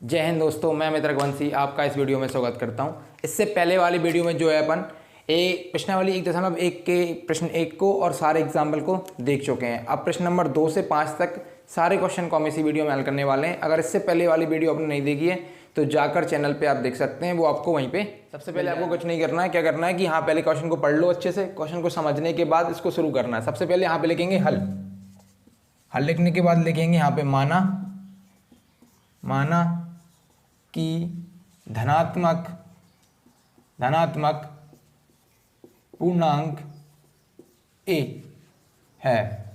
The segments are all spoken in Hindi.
जय हिंद दोस्तों, मैं अमित रघुवंशी आपका इस वीडियो में स्वागत करता हूं। इससे पहले वाली वीडियो में जो है अपन प्रश्नावली 1.1 के प्रश्न 1 को और सारे एग्जाम्पल को देख चुके हैं। अब प्रश्न नंबर 2 से 5 तक सारे क्वेश्चन को हम इसी वीडियो में हल करने वाले हैं। अगर इससे पहले वाली वीडियो आपने नहीं देखी है तो जाकर चैनल पे आप देख सकते हैं, वो आपको वहीं पे। सबसे पहले आपको कुछ नहीं करना है, क्या करना है कि यहाँ पहले क्वेश्चन को पढ़ लो अच्छे से। क्वेश्चन को समझने के बाद इसको शुरू करना है। सबसे पहले यहाँ पे लिखेंगे हल। हल लिखने के बाद लिखेंगे यहाँ पे माना कि धनात्मक पूर्णांक a है।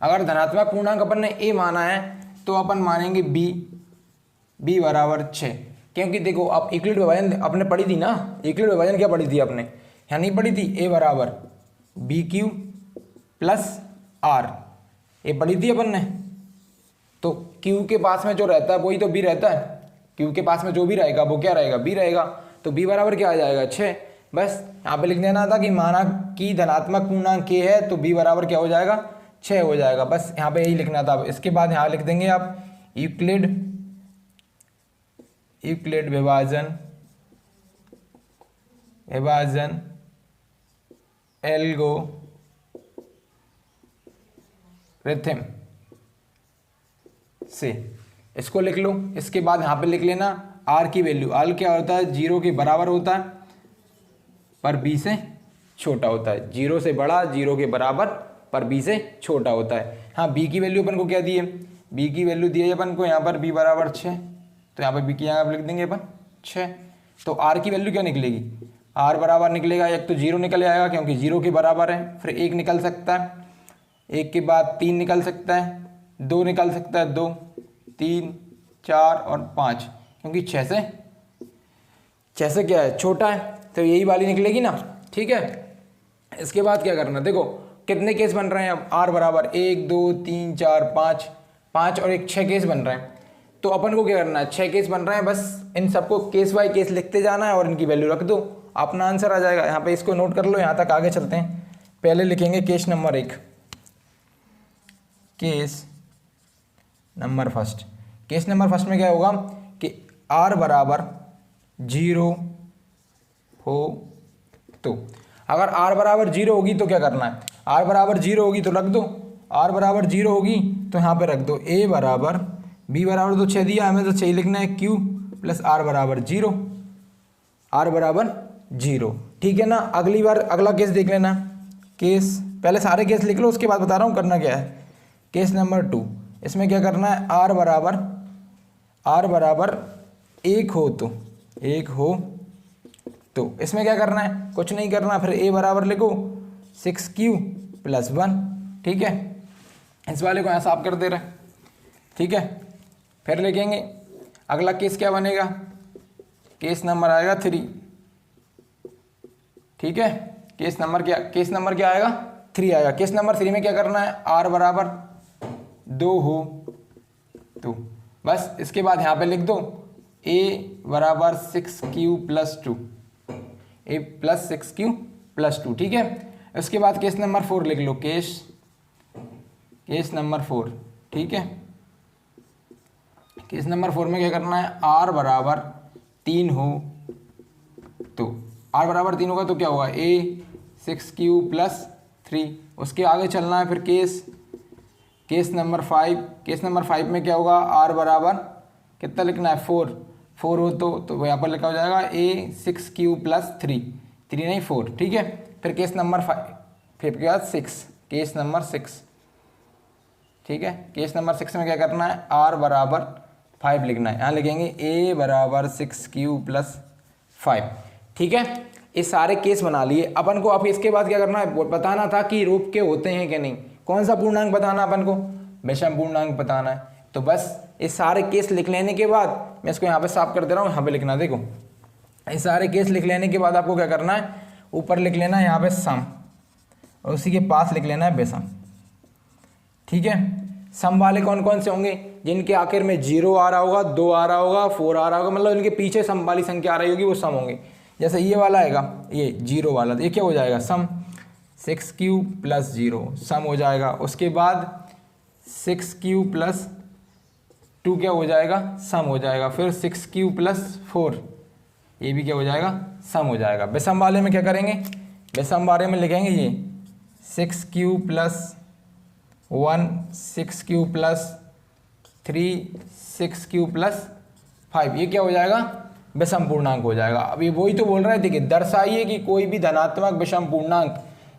अगर धनात्मक पूर्णांक अपन ने a माना है तो अपन मानेंगे b बराबर 6, क्योंकि देखो आप यूक्लिड विभाजन आपने पढ़ी थी ना। यूक्लिड विभाजन क्या पढ़ी थी आपने, यहाँ नहीं पढ़ी थी? a बराबर bq प्लस r, ये पढ़ी थी अपन ने। तो q के पास में जो रहता है वही तो b रहता है। q के पास में जो भी रहेगा वो क्या रहेगा, b रहेगा। तो b बराबर क्या आ जाएगा, 6। बस यहाँ पे लिख देना था कि माना कि धनात्मक पूर्णांक k है तो b बराबर क्या हो जाएगा, 6 हो जाएगा। बस यहाँ पे यही लिखना था। इसके बाद यहाँ लिख देंगे आप यूक्लिड विभाजन एल्गोरिथम से, इसको लिख लो। इसके बाद यहाँ पे लिख लेना r की वैल्यू। r क्या होता है, 0 के बराबर होता है पर b से छोटा होता है। 0 से बड़ा, 0 के बराबर पर b से छोटा होता है। हाँ, b की वैल्यू अपन को क्या दी है, b की वैल्यू दी है अपन को यहाँ पर b बराबर 6। तो यहाँ पर b की यहाँ लिख देंगे अपन 6। तो r की वैल्यू क्या निकलेगी, r बराबर निकलेगा, एक तो 0 निकल आएगा क्योंकि 0 के बराबर है, फिर 1 निकल सकता है, 1 के बाद 3 निकल सकता है, 2 निकल सकता है, 2, 3, 4 और 5, क्योंकि 6 से क्या है, छोटा है। तो यही वाली निकलेगी ना, ठीक है। इसके बाद क्या करना, देखो कितने केस बन रहे हैं अब। r बराबर 1, 2, 3, 4, 5 और 1, 6 केस बन रहे हैं। तो अपन को क्या करना है, 6 केस बन रहे हैं, बस इन सबको केस बाय केस लिखते जाना है और इनकी वैल्यू रख दो, अपना आंसर आ जाएगा। यहाँ पे इसको नोट कर लो, यहाँ तक आगे चलते हैं। पहले लिखेंगे case number 1, case number first. Case number first में क्या होगा कि r बराबर 0 हो तो, अगर r बराबर 0 होगी तो क्या करना है, r बराबर 0 होगी तो रख दो, r बराबर 0 होगी तो यहाँ पे रख दो a बराबर b बराबर तो 6 दिया, हमें तो 6 लिखना है, q प्लस r बराबर 0, r बराबर 0, ठीक है ना। अगली बार अगला केस देख लेना। केस पहले सारे केस लिख लो, उसके बाद बता रहा हूँ करना क्या है। केस नंबर 2, इसमें क्या करना है, r बराबर 1 हो तो इसमें क्या करना है, कुछ नहीं करना, फिर a बराबर लिखो 6q प्लस 1, ठीक है। इस वाले को यहाँ साफ कर दे रहे हैं, ठीक है। फिर लिखेंगे अगला केस क्या बनेगा, केस नंबर आएगा 3, ठीक है। केस नंबर क्या आएगा, 3 आएगा। केस नंबर 3 में क्या करना है, r बराबर 2 हो तो बस इसके बाद यहाँ पे लिख दो a बराबर 6q plus 2, a plus 6q plus 2, ठीक है। उसके बाद केस नंबर 4 लिख लो, केस नंबर 4, ठीक है। केस नंबर 4 में क्या करना है, r बराबर 3 हो तो, r बराबर 3 होगा तो क्या होगा, a 6q प्लस 3। उसके आगे चलना है। फिर केस नंबर 5, केस नंबर 5 में क्या होगा, r बराबर कितना लिखना है, 4 हो तो यहाँ पर लिखा हो जाएगा a 6q प्लस 3 नहीं 4, ठीक है। फिर केस नंबर 5, फिर के बाद 6, केस नंबर 6, ठीक है। केस नंबर 6 में क्या करना है, r बराबर 5 लिखना है, यहाँ लिखेंगे a बराबर 6q प्लस 5, ठीक है। ये सारे केस बना लिए अपन को। अब इसके बाद क्या करना है, बताना था कि रूप के होते हैं कि नहीं। कौन सा पूर्णांक बताना अपन को, विषम पूर्णांक बताना है। तो बस ये सारे केस लिख लेने के बाद, मैं इसको यहाँ पे साफ कर दे रहा हूँ, यहाँ पे लिखना, देखो ये सारे केस लिख लेने के बाद आपको क्या करना है, ऊपर लिख लेना है यहाँ पे सम, और उसी के पास लिख लेना है विषम, ठीक है। सम वाले कौन कौन से होंगे, जिनके आखिर में 0 आ रहा होगा, 2 आ रहा होगा, 4 आ रहा होगा, मतलब इनके पीछे सम वाली संख्या आ रही होगी, वो सम होंगे। जैसे ये वाला आएगा, ये 0 वाला, तो ये क्या हो जाएगा, सम 6q प्लस 0 सम हो जाएगा। उसके बाद 6q प्लस 2 क्या हो जाएगा, सम हो जाएगा। फिर 6q + 4 ये भी क्या हो जाएगा, सम हो जाएगा। विषम वाले में क्या करेंगे, विषम वाले में लिखेंगे ये 6q + 1 6q + 3 6q + 5 ये क्या हो जाएगा, विषम पूर्णांक हो जाएगा। अब ये वही तो बोल रहे थे कि दर्शाइए कि कोई भी धनात्मक विषम पूर्णांक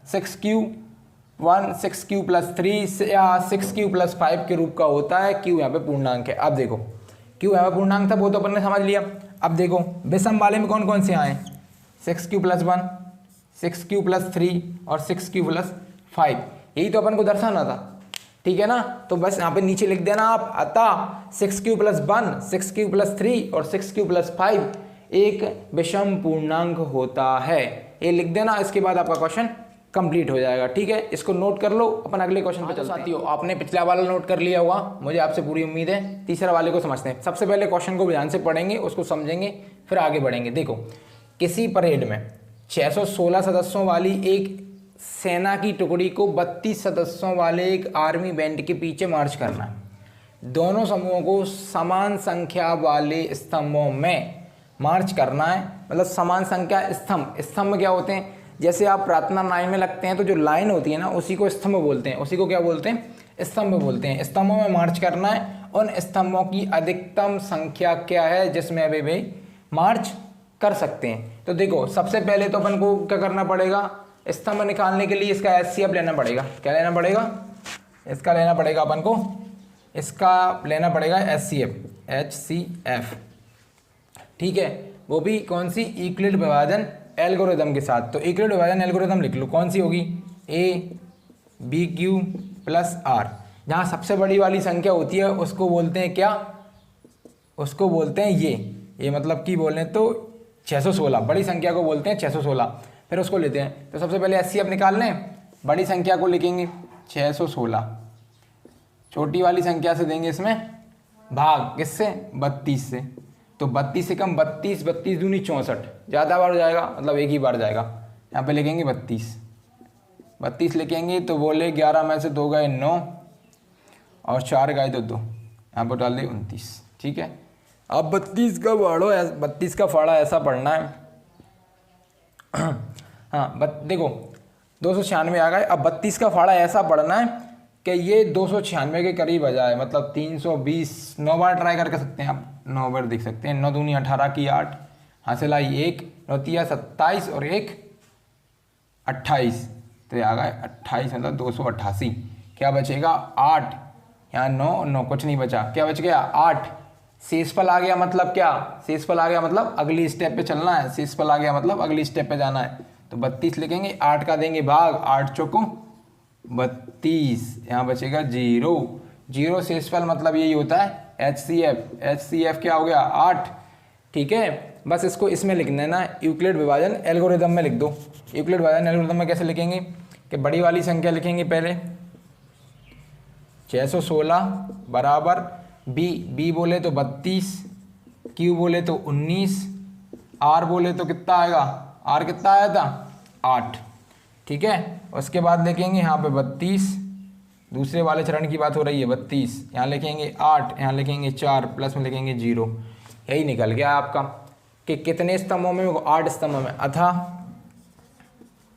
6q1 6q + 3 या 6q + 5 के रूप का होता है। q यहाँ पे पूर्णांक है। अब देखो q यहाँ पे पूर्णांक था, वो तो अपन ने समझ लिया। अब देखो विषम वाले में कौन कौन से आए, 6q + 1 6q + 3 और 6q + 5 यही तो अपन को दर्शाना था, ठीक है ना। तो बस यहाँ पे नीचे लिख देना आप, अतः 6q + 1 6q + 3 और 6q + 5 एक विषम पूर्णांक होता है, ये लिख देना। इसके बाद आपका क्वेश्चन कंप्लीट हो जाएगा, ठीक है। इसको नोट कर लो, अपन अगले क्वेश्चन पे चलते हैं। साथियों आपने पिछला वाला नोट कर लिया होगा, मुझे आपसे पूरी उम्मीद है। तीसरा वाले को समझते हैं। सबसे पहले क्वेश्चन को ध्यान से पढ़ेंगे, उसको समझेंगे, फिर आगे बढ़ेंगे। देखो किसी परेड में 616 सदस्यों वाली एक सेना की टुकड़ी को 32 सदस्यों वाले एक आर्मी बैंड के पीछे मार्च करना है। दोनों समूहों को समान संख्या वाले स्तंभों में मार्च करना है। मतलब समान संख्या स्तंभ, स्तंभ क्या होते हैं, जैसे आप प्रार्थना लाइन में लगते हैं तो जो लाइन होती है ना उसी को स्तंभ बोलते हैं, उसी को क्या बोलते हैं, स्तंभ बोलते हैं। स्तंभों में मार्च करना है। उन स्तंभों की अधिकतम संख्या क्या है जिसमें वे मार्च कर सकते हैं। तो देखो सबसे पहले तो अपन को क्या करना पड़ेगा, स्तंभ निकालने के लिए इसका HCF लेना पड़ेगा। क्या लेना पड़ेगा, इसका लेना पड़ेगा अपन को, इसका लेना पड़ेगा HCF, ठीक है। वो भी कौन सी, यूक्लिड विभाजन एल्गोरिदम के साथ। तो यूक्लिड विभाजन एल्गोरिदम लिख लो, कौन सी होगी, ABQ + R। जहाँ सबसे बड़ी वाली संख्या होती है उसको बोलते हैं क्या, उसको बोलते हैं ये मतलब कि बोले तो 616, बड़ी संख्या को बोलते हैं 616। फिर उसको लेते हैं। तो सबसे पहले HCF निकाल लें, बड़ी संख्या को लिखेंगे 616, छोटी वाली संख्या से देंगे इसमें भाग, किससे, 32 से। तो 32 से कम 32, 32 दूनी 64, ज़्यादा बार जाएगा, मतलब एक ही बार जाएगा। यहाँ पे लिखेंगे 32 लिखेंगे तो बोले 11 में से 2 गए 9 और 4 गए तो 2, यहाँ पर डाल दे 29, ठीक है। अब 32 का फाड़ो, 32 का फाड़ा ऐसा पढ़ना है। हाँ देखो 296 आ गए। अब 32 का फाड़ा ऐसा पढ़ना है कि ये 296 के करीब आ जाए, मतलब 320। 9 बार ट्राई कर सकते हैं आप, 9 बार देख सकते हैं। 9 दूनी 18 की 8, हासिल आई 1, 9 तिया 27 और 1 28, तो ये आ गए 28, मतलब 288। क्या बचेगा 8, यहाँ 9 और 9 कुछ नहीं बचा, क्या बच गया 8। शेषफल आ गया, मतलब क्या, शेषफल आ गया मतलब अगली स्टेप पे चलना है, शेषफल आ गया मतलब अगली स्टेप पे जाना है। तो 32 लिखेंगे, 8 का देंगे भाग, 8 चौको 32, यहाँ बचेगा 0 शेषफल मतलब यही होता है HCF क्या हो गया 8, ठीक है। बस इसको इसमें लिखना है ना, यूक्लिड विभाजन एल्गोरिदम में लिख दो। यूक्लिड विभाजन एल्गोरिदम में कैसे लिखेंगे कि बड़ी वाली संख्या लिखेंगे पहले 616 बराबर B बोले तो 32, Q बोले तो 19, R बोले तो कितना आएगा, R कितना आया था 8, ठीक है। उसके बाद लिखेंगे यहाँ पे 32, दूसरे वाले चरण की बात हो रही है 32, यहाँ लिखेंगे 8, यहाँ लिखेंगे 4, प्लस में लिखेंगे 0। यही निकल गया आपका कि कितने स्तंभों में, 8 स्तंभों में।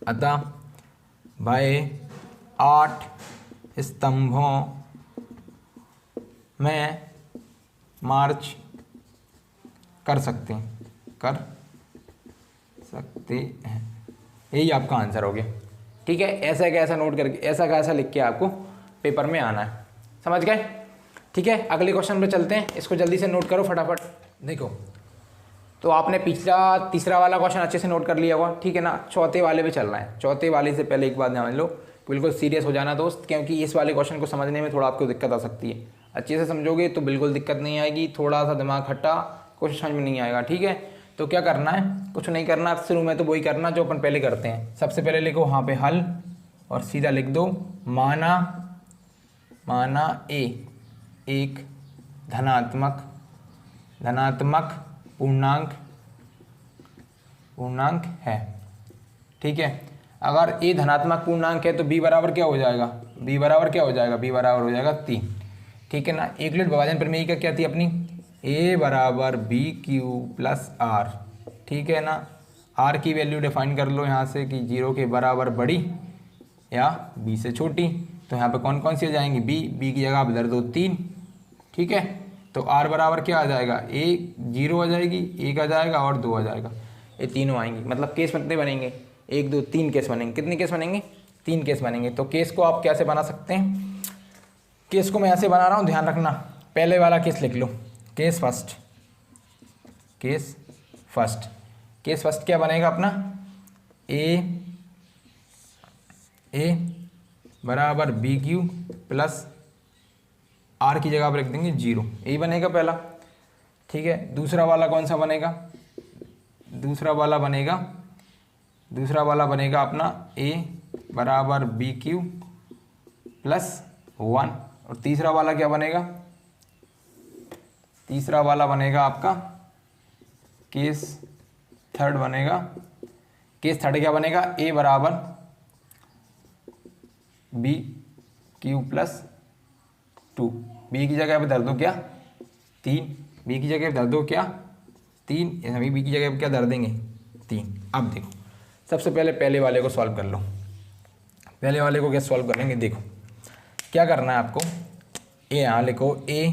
अतः भाई 8 स्तंभों में मार्च कर सकते हैं, यही आपका आंसर हो गया, ठीक है। ऐसा कैसा नोट करके, ऐसा कैसा लिख के आपको पेपर में आना है, समझ गए, ठीक है। अगले क्वेश्चन पे चलते हैं, इसको जल्दी से नोट करो फटाफट। देखो तो आपने पिछला तीसरा वाला क्वेश्चन अच्छे से नोट कर लिया होगा, ठीक है ना। चौथे वाले पे चलना है। चौथे वाले से पहले एक बात ध्यान लो, बिल्कुल सीरियस हो जाना दोस्त, क्योंकि इस वाले क्वेश्चन को समझने में थोड़ा आपको दिक्कत आ सकती है। अच्छे से समझोगे तो बिल्कुल दिक्कत नहीं आएगी, थोड़ा सा दिमाग खट्टा, कुछ समझ में नहीं आएगा, ठीक है। तो क्या करना है, कुछ नहीं करना, शुरू में तो वही करना जो अपन पहले करते हैं। सबसे पहले लिखो वहाँ पे हल और सीधा लिख दो माना ए एक धनात्मक पूर्णांक है, ठीक है। अगर ए धनात्मक पूर्णांक है तो बी बराबर क्या हो जाएगा, बी बराबर हो जाएगा 3। ठीक है ना। एक यूनिट विभाजन प्रमेय का क्या थी अपनी, a बराबर बी क्यू प्लस आर, ठीक है ना। आर की वैल्यू डिफाइन कर लो यहाँ से कि 0 के बराबर बड़ी या b से छोटी। तो यहाँ पे कौन कौन सी आ जाएंगी, b की जगह आप इधर दो 3, ठीक है। तो r बराबर क्या आ जाएगा, a 0 आ जाएगी, 1 आ जाएगा और 2 आ जाएगा, ये तीनों आएंगी। मतलब केस कितने बनेंगे, 1 2 3 केस बनेंगे। कितने केस बनेंगे, 3 केस बनेंगे। तो केस को आप कैसे बना सकते हैं, केस को मैं ऐसे बना रहा हूँ, ध्यान रखना। पहले वाला केस लिख लो, केस फर्स्ट। केस फर्स्ट क्या बनेगा अपना, ए बराबर बी क्यू प्लस आर की जगह पर लिख देंगे 0, यही बनेगा पहला, ठीक है। दूसरा वाला कौन सा बनेगा, दूसरा वाला बनेगा अपना a बराबर बी क्यू प्लस 1। और तीसरा वाला क्या बनेगा, तीसरा वाला बनेगा आपका केस थर्ड बनेगा। केस थर्ड क्या बनेगा, a बराबर बी क्यू प्लस 2। बी की जगह पे धर दो क्या 3, बी की जगह पे धर दो क्या 3, अभी बी की जगह पे क्या धर देंगे 3। अब देखो सबसे पहले वाले को सॉल्व कर लो। पहले वाले को क्या सॉल्व करेंगे, देखो क्या करना है आपको, ए यहाँ लिखो a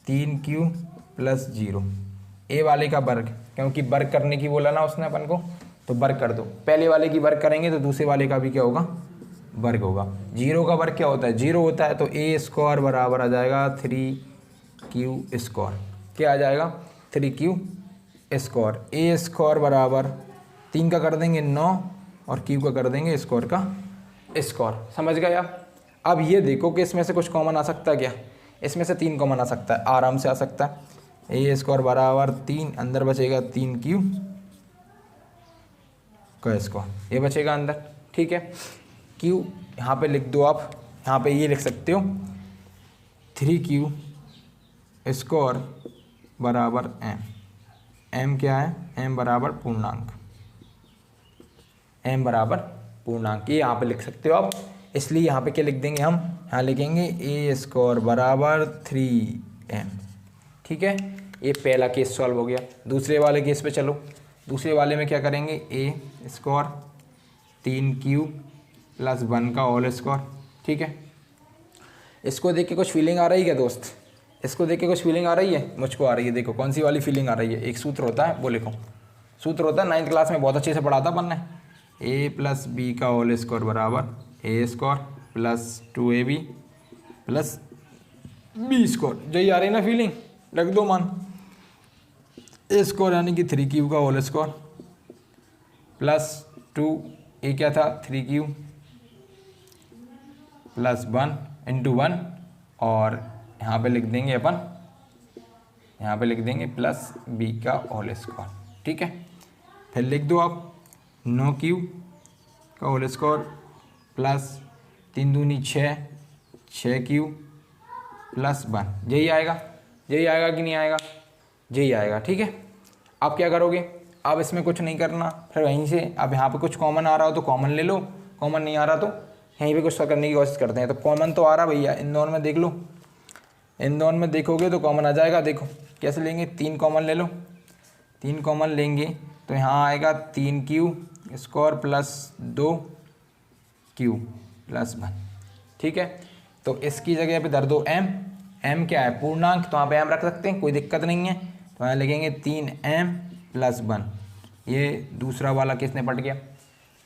3q प्लस 0, ए वाले का वर्ग, क्योंकि वर्ग करने की बोला ना उसने अपन को, तो वर्ग कर दो। पहले वाले की वर्ग करेंगे तो दूसरे वाले का भी क्या होगा, वर्ग होगा। 0 का वर्ग क्या होता है, 0 होता है, तो a स्क्वायर बराबर आ जाएगा 3q स्क्वायर। क्या आ जाएगा 3q स्क्वायर। a स्क्वायर बराबर 3 का कर देंगे 9 और q का कर देंगे स्क्वायर का स्क्वायर। समझ गया। अब ये देखो कि इसमें से कुछ कॉमन आ सकता है क्या, इसमें से 3 कॉमन आ सकता है, आराम से आ सकता है। a स्क्वायर बराबर 3, अंदर बचेगा 3q का स्क्वायर, ये बचेगा अंदर, ठीक है। q यहाँ पे लिख दो आप, यहाँ पे ये लिख सकते हो 3q स्क्वायर बराबर m क्या है, m बराबर पूर्णांक, m बराबर पूर्णांक, ये यहाँ पे लिख सकते हो आप। इसलिए यहाँ पे क्या लिख देंगे हम, यहाँ लिखेंगे a स्क्वायर बराबर 3m, ठीक है। ये पहला केस सॉल्व हो गया। दूसरे वाले केस पे चलो। दूसरे वाले में क्या करेंगे, a स्क्वायर 3q प्लस 1 का होल स्क्वायर, ठीक है। इसको देख के कुछ फीलिंग आ रही है क्या दोस्त, इसको देख के कुछ फीलिंग आ रही है, मुझको आ रही है। देखो कौन सी वाली फीलिंग आ रही है, एक सूत्र होता है वो लिखो, सूत्र होता है 9th क्लास में बहुत अच्छे से पढ़ा था अपन ने, a प्लस बी का होल स्क्वायर बराबर a square plus 2ab plus B square. यही आ रही ना फीलिंग, रख दो मान। a स्क्वायर यानी कि 3q का होल स्क्वायर प्लस 2, ए क्या था 3q प्लस 1 इंटू 1, और यहाँ पे लिख देंगे अपन, यहाँ पे लिख देंगे प्लस b का होल स्क्वायर, ठीक है। फिर लिख दो आप 9q का होल स्क्वायर प्लस 3 दूनी 6, 6q प्लस 1। यही आएगा कि नहीं आएगा, यही आएगा, ठीक है। अब क्या करोगे, अब इसमें कुछ नहीं करना, फिर वहीं से अब यहाँ पे कुछ कॉमन आ रहा हो तो कॉमन ले लो, कॉमन नहीं आ रहा तो यहीं पे कुछ करने की कोशिश करते हैं। तो कॉमन तो आ रहा भैया, इन दोनों में देख लो, इन दोनों में देखोगे तो कॉमन आ जाएगा। देखो कैसे लेंगे, 3 कॉमन ले लो, 3 कॉमन लेंगे तो यहाँ आएगा 3q square plus 2q plus 1, ठीक है। तो इसकी जगह पे धर दो m क्या है पूर्णांक, तो यहाँ पे m रख सकते हैं, कोई दिक्कत नहीं है। तो यहाँ लिखेंगे 3m प्लस 1। ये दूसरा वाला केस निपट गया,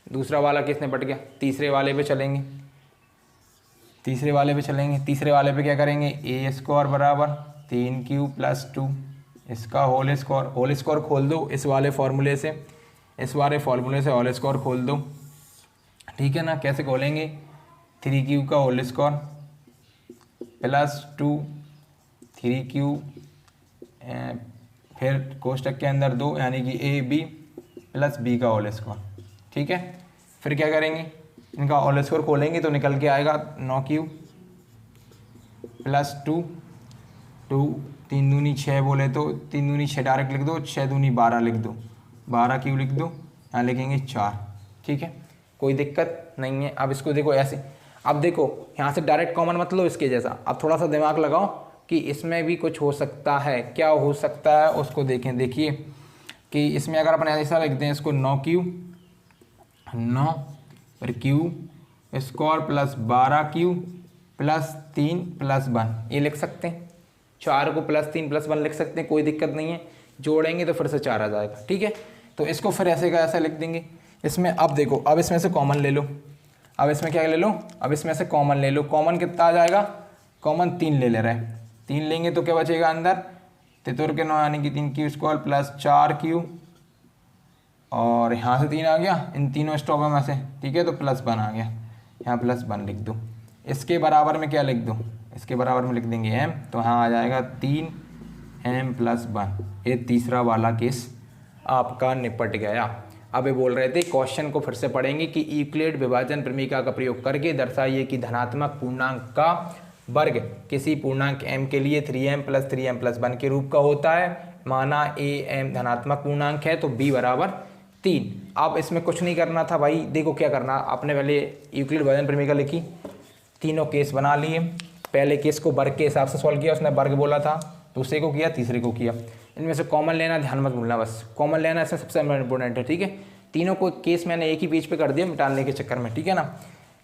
दूसरा वाला केस निपट गया। तीसरे वाले पे चलेंगे, तीसरे वाले पे क्या करेंगे, a स्क्वायर बराबर 3q प्लस 2, इसका होल स्क्वायर खोल दो इस वाले फॉर्मूले से, होल स्क्वायर खोल दो, ठीक है ना। कैसे खोलेंगे, 3q का होल स्क्वायर प्लस 2 3q, फिर कोष्टक के अंदर 2 यानी कि ab प्लस b का होल स्क्वायर, ठीक है। फिर क्या करेंगे, इनका होल स्क्वायर खोलेंगे तो निकल के आएगा 9q प्लस 2, 3 दूनी 6 बोले तो 3 दूनी 6 डायरेक्ट लिख दो, 6 दूनी 12 लिख दो, 12q लिख दो, यहाँ लिखेंगे 4, ठीक है। कोई दिक्कत नहीं है। अब इसको देखो ऐसे, अब देखो यहाँ से डायरेक्ट कॉमन मत लो इसके जैसा, अब थोड़ा सा दिमाग लगाओ कि इसमें भी कुछ हो सकता है। क्या हो सकता है उसको देखें। देखिए कि इसमें अगर अपन ऐसा लिख दें इसको 9q 9 फिर q square plus 12q plus 3 plus 1, ये लिख सकते हैं। 4 को प्लस 3 प्लस 1 लिख सकते हैं, कोई दिक्कत नहीं है। जोड़ेंगे तो फिर से 4 आ जाएगा, ठीक है। तो इसको फिर ऐसे का ऐसा लिख देंगे। इसमें अब देखो, अब इसमें से कॉमन ले लो। अब इसमें क्या ले लो, अब इसमें से कॉमन ले लो। कॉमन कितना आ जाएगा, कॉमन 3 ले रहे हैं। 3 लेंगे तो क्या बचेगा अंदर, तितुर के 9 यानी कि 3q स्क्वायर प्लस 4q, और यहाँ से 3 आ गया इन तीनों स्टॉक में से, ठीक है। तो प्लस 1 आ गया, यहाँ प्लस 1 लिख दो। इसके बराबर में क्या लिख दो, इसके बराबर में लिख देंगे m, तो यहाँ आ जाएगा 3m प्लस 1। ये तीसरा वाला केस आपका निपट गया। अब ये बोल रहे थे क्वेश्चन को फिर से पढ़ेंगे कि यूक्लिड विभाजन प्रमेय का प्रयोग करके दर्शाइए कि धनात्मक पूर्णांक का वर्ग किसी पूर्णांक m के लिए 3m प्लस 1 के रूप का होता है। माना am धनात्मक पूर्णांक है तो b बराबर 3। अब इसमें कुछ नहीं करना था भाई, देखो क्या करना, आपने पहले यूक्लिड विभाजन प्रमेय लिखी, तीनों केस बना लिए। पहले केस को वर्ग के हिसाब से सॉल्व किया, उसने वर्ग बोला था, दूसरे को किया, तीसरे को किया। इनमें से कॉमन लेना, ध्यान मत भूलना, बस कॉमन लेना इसमें सबसे इंपॉर्टेंट है, ठीक है। तीनों को केस मैंने एक ही पेज पे कर दिया मिटाने के चक्कर में, ठीक है ना।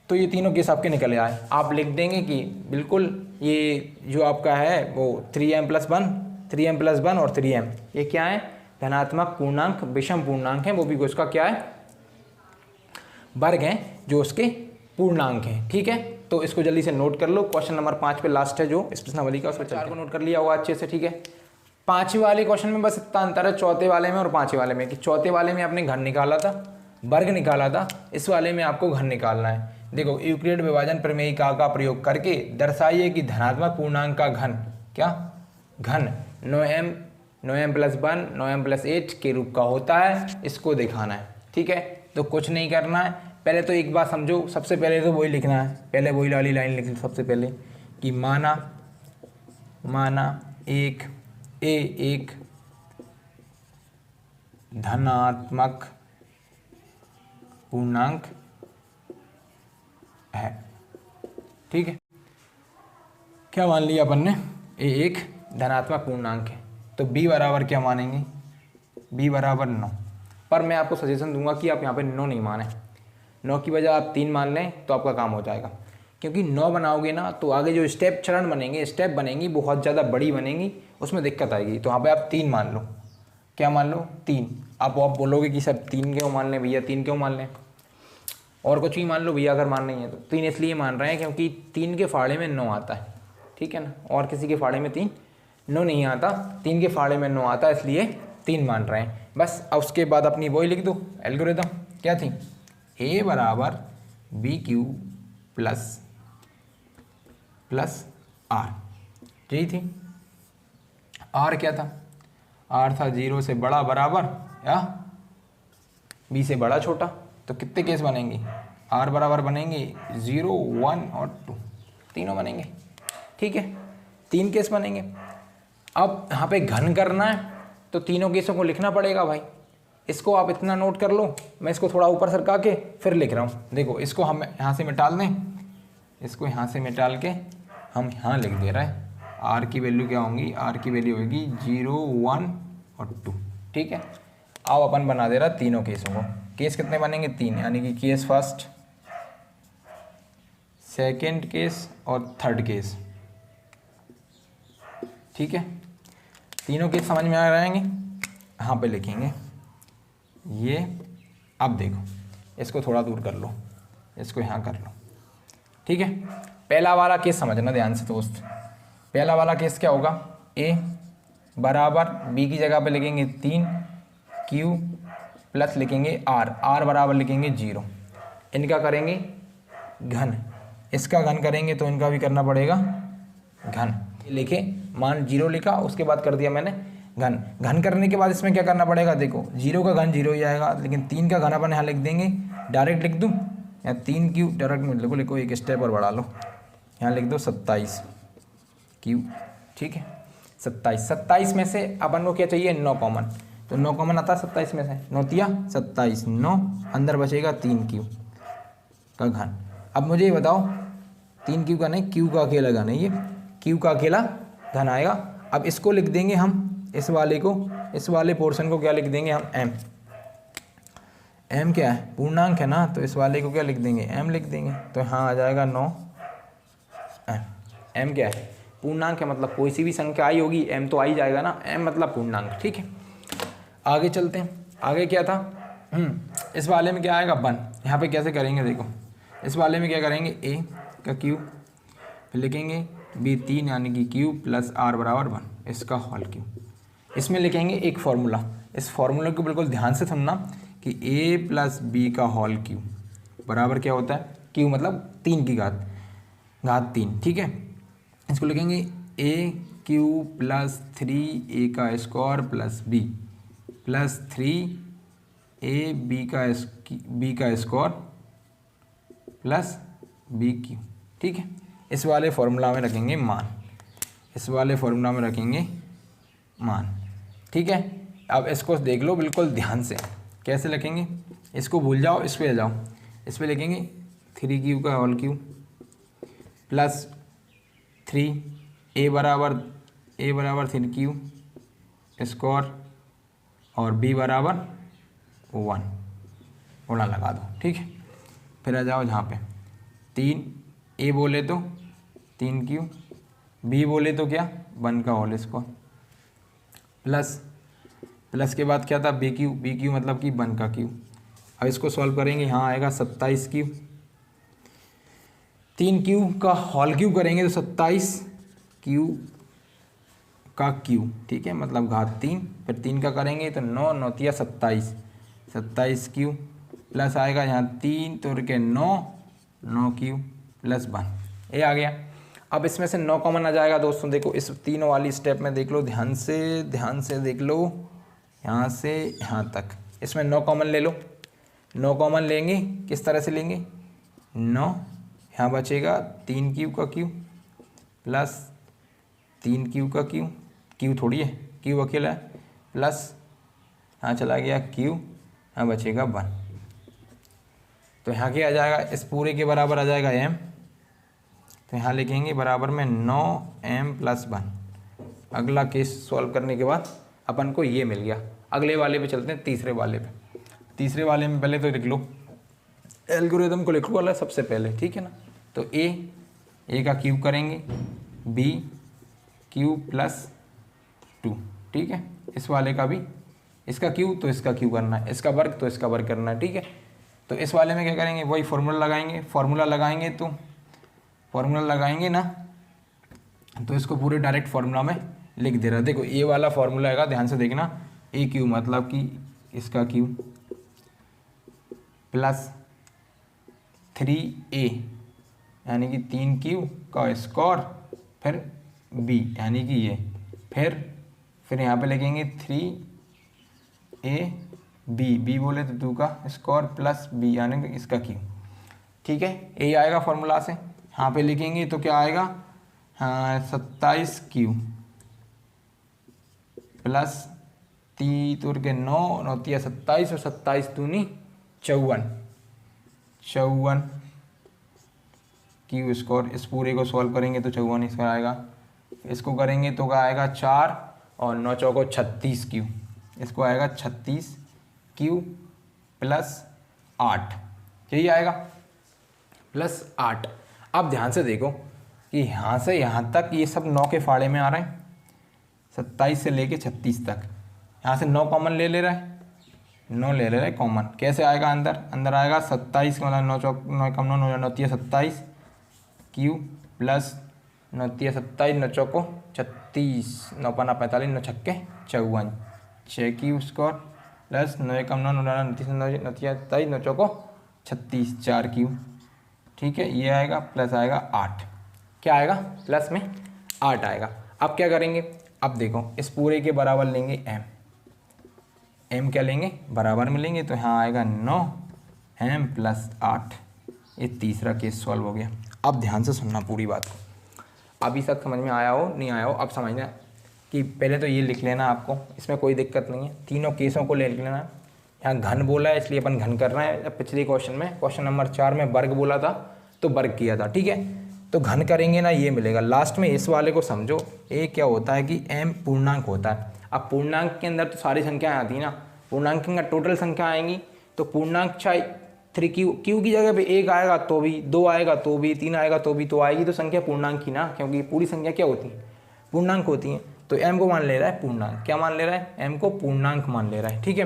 तो ये तीनों केस आपके निकल आए। आप लिख देंगे कि बिल्कुल ये जो आपका है वो 3m प्लस 1 और 3m, ये क्या है, धनात्मक पूर्णांक विषम पूर्णांक है, वो भी उसका क्या है, वर्ग है जो उसके पूर्णांक है, ठीक है। तो इसको जल्दी से नोट कर लो। क्वेश्चन नंबर 5 पे लास्ट है जो इस प्रश्नावली का, उसमें 4 को नोट कर लिया होगा अच्छे से, ठीक है। 5वें वाले क्वेश्चन में बस इतना अंतर है चौथे वाले में और 5वें वाले में कि चौथे वाले में आपने घन निकाला था, वर्ग निकाला था, इस वाले में आपको घन निकालना है। देखो यूक्लिड विभाजन प्रमेय का प्रयोग करके दर्शाइए कि धनात्मक पूर्णांक का घन, क्या घन 9m प्लस 1 9m प्लस 8 के रूप का होता है, इसको दिखाना है, ठीक है। तो कुछ नहीं करना है, पहले तो एक बात समझो, सबसे पहले तो वही लिखना है, पहले वही वाली लाइन लिख लो सबसे पहले कि माना एक धनात्मक पूर्णांक है, ठीक है। क्या मान लिया अपन ने, ए एक धनात्मक पूर्णांक है, तो b बराबर क्या मानेंगे, b बराबर 9। पर मैं आपको सजेशन दूंगा कि आप यहाँ पे 9 नहीं माने, 9 की बजाय आप 3 मान लें तो आपका काम हो जाएगा। क्योंकि 9 बनाओगे ना तो आगे जो स्टेप बनेंगी बहुत ज़्यादा बड़ी बनेंगी, उसमें दिक्कत आएगी। तो यहाँ पे आप 3 मान लो, क्या मान लो 3। आप बोलोगे कि सर 3 क्यों मान लें भैया, 3 क्यों मान लें, और कुछ भी मान लो भैया अगर मान नहीं है तो। 3 इसलिए मान रहे हैं क्योंकि 3 के फाड़े में 9 आता है, ठीक है ना, और किसी के फाड़े में 9 नहीं आता, 3 के फाड़े में 9 आता है, इसलिए 3 मान रहे हैं बस। अब उसके बाद अपनी वही लिख दो एल्गोरिथम, क्या थी, a बराबर BQ प्लस R, यही थी। R क्या था, R था 0 से बड़ा बराबर या B से बड़ा छोटा। तो कितने केस बनेंगे, R बराबर बनेंगे 0 1 और 2, तीनों बनेंगे, ठीक है, 3 केस बनेंगे। अब यहाँ पे घन करना है तो तीनों केसों को लिखना पड़ेगा भाई। इसको आप इतना नोट कर लो, मैं इसको थोड़ा ऊपर सरका के फिर लिख रहा हूँ। देखो इसको हम यहाँ से मिटाल दें, इसको यहाँ से मिटाल के हम यहाँ लिख दे रहे हैं। R की वैल्यू क्या होंगी, R की वैल्यू होगी 0 1 और 2, ठीक है। अब अपन बना दे रहा तीनों केसों को। केस कितने बनेंगे, 3, यानी कि केस फर्स्ट, सेकेंड केस और थर्ड केस, ठीक है। तीनों केस समझ में आ जाएंगे, यहाँ पे लिखेंगे ये। अब देखो इसको थोड़ा दूर कर लो, इसको यहाँ कर लो, ठीक है। पहला वाला केस समझना ध्यान से दोस्त। पहला वाला केस क्या होगा, a बराबर b की जगह पे लिखेंगे 3, q प्लस लिखेंगे r बराबर लिखेंगे 0। इनका करेंगे घन, इसका घन करेंगे तो इनका भी करना पड़ेगा घन। लिखे मान 0 लिखा, उसके बाद कर दिया मैंने घन करने के बाद इसमें क्या करना पड़ेगा, देखो 0 का घन 0 ही आएगा, लेकिन 3 का घन अपन यहाँ लिख देंगे, डायरेक्ट लिख दूँ या 3 क्यू डायरेक्ट में लिखो, एक स्टेप और बढ़ा लो, यहाँ लिख दो 27 क्यू, ठीक है। 27 में से अपन को क्या चाहिए, 9 कॉमन, तो 9 कॉमन आता है 27 में से, 9 तिया 27, 9 अंदर बचेगा 3 क्यू का घन। अब मुझे ये बताओ 3 क्यू का नहीं, क्यू का अकेला घन है ये, क्यू का अकेला घन आएगा। अब इसको लिख देंगे हम, इस वाले को, इस वाले पोर्शन को क्या लिख देंगे हम, एम। एम क्या है, पूर्णांक है ना, तो इस वाले को क्या लिख देंगे, एम लिख देंगे। तो यहाँ आ जाएगा 9 एम। एम क्या है, पूर्णांक है, मतलब कोई सी भी संख्या आई होगी एम तो आ ही जाएगा ना, एम मतलब पूर्णांक। ठीक है, आगे चलते हैं। आगे क्या था, इस वाले में क्या आएगा 1। यहाँ पे कैसे करेंगे देखो, इस वाले में क्या करेंगे, ए का क्यूब, फिर लिखेंगे बी 3 यानी कि क्यूब प्लस आर बराबर 1, इसका होल क्यूब। इसमें लिखेंगे एक फार्मूला, इस फार्मूले को बिल्कुल ध्यान से सुनना कि ए प्लस बी का होल क्यूब बराबर क्या होता है, क्यूब मतलब 3 की घात 3। ठीक है, इसको लिखेंगे ए क्यूब प्लस 3 ए का square plus B plus 3 A B का स्क्वायर प्लस बी क्यू। ठीक है, इस वाले फॉर्मूला में रखेंगे मान, इस वाले फॉर्मूला में रखेंगे मान। ठीक है, अब इसको देख लो बिल्कुल ध्यान से, कैसे लिखेंगे, इसको भूल जाओ, इस पे जाओ, इस पे लिखेंगे 3 क्यू का होल क्यूब प्लस 3 ए बराबर 3 क्यू स्क्वायर और बी बराबर 1 गुणा लगा दो। ठीक है, फिर आ जाओ जहाँ पे 3 ए बोले तो 3 क्यू, बी बोले तो क्या 1 का होल स्क्वायर प्लस के बाद क्या था बी क्यू मतलब कि 1 का क्यू। अब इसको सॉल्व करेंगे, यहाँ आएगा 27 क्यू, 3 क्यू का होल क्यू करेंगे तो 27 क्यू का क्यू। ठीक है, मतलब घात 3, फिर 3 का करेंगे तो 9 9 तिया 27 क्यू प्लस आएगा यहाँ 3 तो के 9 क्यू प्लस 1, ये आ गया। अब इसमें से 9 कॉमन आ जाएगा दोस्तों। देखो इस तीनों वाली स्टेप में देख लो, ध्यान से देख लो, यहाँ से यहाँ तक इसमें 9 कॉमन ले लो। 9 कॉमन लेंगे, किस तरह से लेंगे, 9 यहाँ बचेगा 3 क्यू का क्यू प्लस 3 क्यू का क्यू थोड़ी है, क्यू अकेला है, प्लस यहाँ चला गया क्यू, यहाँ बचेगा 1। तो यहाँ क्या आ जाएगा, इस पूरे के बराबर आ जाएगा m, तो यहाँ लिखेंगे बराबर में 9m प्लस 1। अगला केस सॉल्व करने के बाद अपन को ये मिल गया। अगले वाले पे चलते हैं, तीसरे वाले पे। तीसरे वाले में पहले तो लिख लो, एल्गोरिदम को लिख लो वाला सबसे पहले। ठीक है ना, तो ए का क्यूब करेंगे, बी क्यूब प्लस 2। ठीक है, इस वाले का भी, इसका क्यूब तो इसका क्यूब करना है, इसका वर्ग तो इसका वर्ग करना है। ठीक है, तो इस वाले में क्या करेंगे, वही फार्मूला लगाएंगे। फार्मूला लगाएंगे ना, तो इसको पूरे डायरेक्ट फार्मूला में लिख दे रहा है। देखो ये वाला फार्मूला आएगा, ध्यान से देखना, ए क्यूब मतलब कि इसका क्यूब प्लस 3a यानी कि 3 क्यू का स्क्वायर, फिर b यानी कि ये, फिर यहाँ पे लिखेंगे 3a b बोले तो 2 का स्क्वायर प्लस b यानी कि इसका क्यू। ठीक है, ये आएगा फॉर्मूला से। यहाँ पे लिखेंगे तो क्या आएगा, 27 क्यू प्लस 3 तुर के 9 9 तिया 27 और 27 दूनी 54 क्यू स्क्वायर। इस पूरे को सॉल्व करेंगे तो 54 इसका आएगा। इसको करेंगे तो क्या आएगा 4 और 9 चौको 36 क्यू, इसको आएगा 36 क्यू प्लस 8, यही आएगा प्लस 8। अब ध्यान से देखो कि यहाँ से यहाँ तक ये सब 9 के फाड़े में आ रहे हैं, 27 से लेके 36 तक। यहाँ से 9 कॉमन ले रहा है, 9 ले रहा है कॉमन। कैसे आएगा, अंदर आएगा 27 का मतलब 9 चौक 9 कम 9 9 तिया 27 क्यू प्लस 9 तिया 27 9 चौको 36 9 पन्ना 45 9 छक्के 54 6 क्यू स्क्वायर प्लस 9 कम 9 9 9 तिया 27 9 चौको 36 4 क्यू। ठीक है, ये आएगा प्लस आएगा 8, क्या आएगा प्लस में 8 आएगा। अब क्या करेंगे, अब देखो इस पूरे के बराबर लेंगे m क्या लेंगे बराबर में लेंगे, तो यहाँ आएगा 9m प्लस 8। ये तीसरा केस सॉल्व हो गया। अब ध्यान से सुनना पूरी बात को, अभी तक समझ में आया हो नहीं आया हो, अब समझना कि पहले तो ये लिख लेना आपको, इसमें कोई दिक्कत नहीं है, तीनों केसों को ले लेना। यहाँ घन बोला है इसलिए अपन घन कर रहे हैं। पिछले क्वेश्चन में क्वेश्चन नंबर 4 में वर्ग बोला था तो वर्ग किया था। ठीक है, तो घन करेंगे ना, ये मिलेगा। लास्ट में इस वाले को समझो, ये क्या होता है कि m पूर्णांक होता है। अब पूर्णांक के अंदर तो सारी संख्याएं आती हैं ना, पूर्णांक के अंदर टोटल संख्या आएंगी, तो पूर्णांक चाहे 3q, q की जगह पे 1 आएगा तो भी, 2 आएगा तो भी, 3 आएगा तो भी, तो आएगी तो संख्या पूर्णांक ही ना, क्योंकि पूरी संख्या क्या होती है, पूर्णांक होती हैं। तो m को मान ले रहा है पूर्णांक, क्या मान ले रहा है, m को पूर्णांक मान ले रहा है, ठीक है,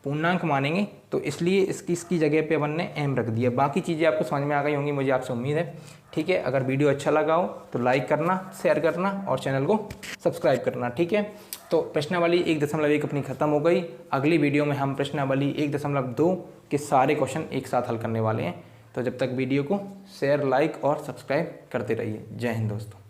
पूर्णांक मानेंगे, तो इसलिए इसकी जगह पे अपन ने m रख दिया। बाकी चीज़ें आपको समझ में आ गई होंगी, मुझे आपसे उम्मीद है, ठीक है। अगर वीडियो अच्छा लगा हो तो लाइक करना, शेयर करना और चैनल को सब्सक्राइब करना, ठीक है। तो प्रश्नावली 1.1 अपनी खत्म हो गई। अगली वीडियो में हम प्रश्नावली 1.2 के सारे क्वेश्चन एक साथ हल करने वाले हैं। तो जब तक वीडियो को शेयर, लाइक और सब्सक्राइब करते रहिए। जय हिंद दोस्तों।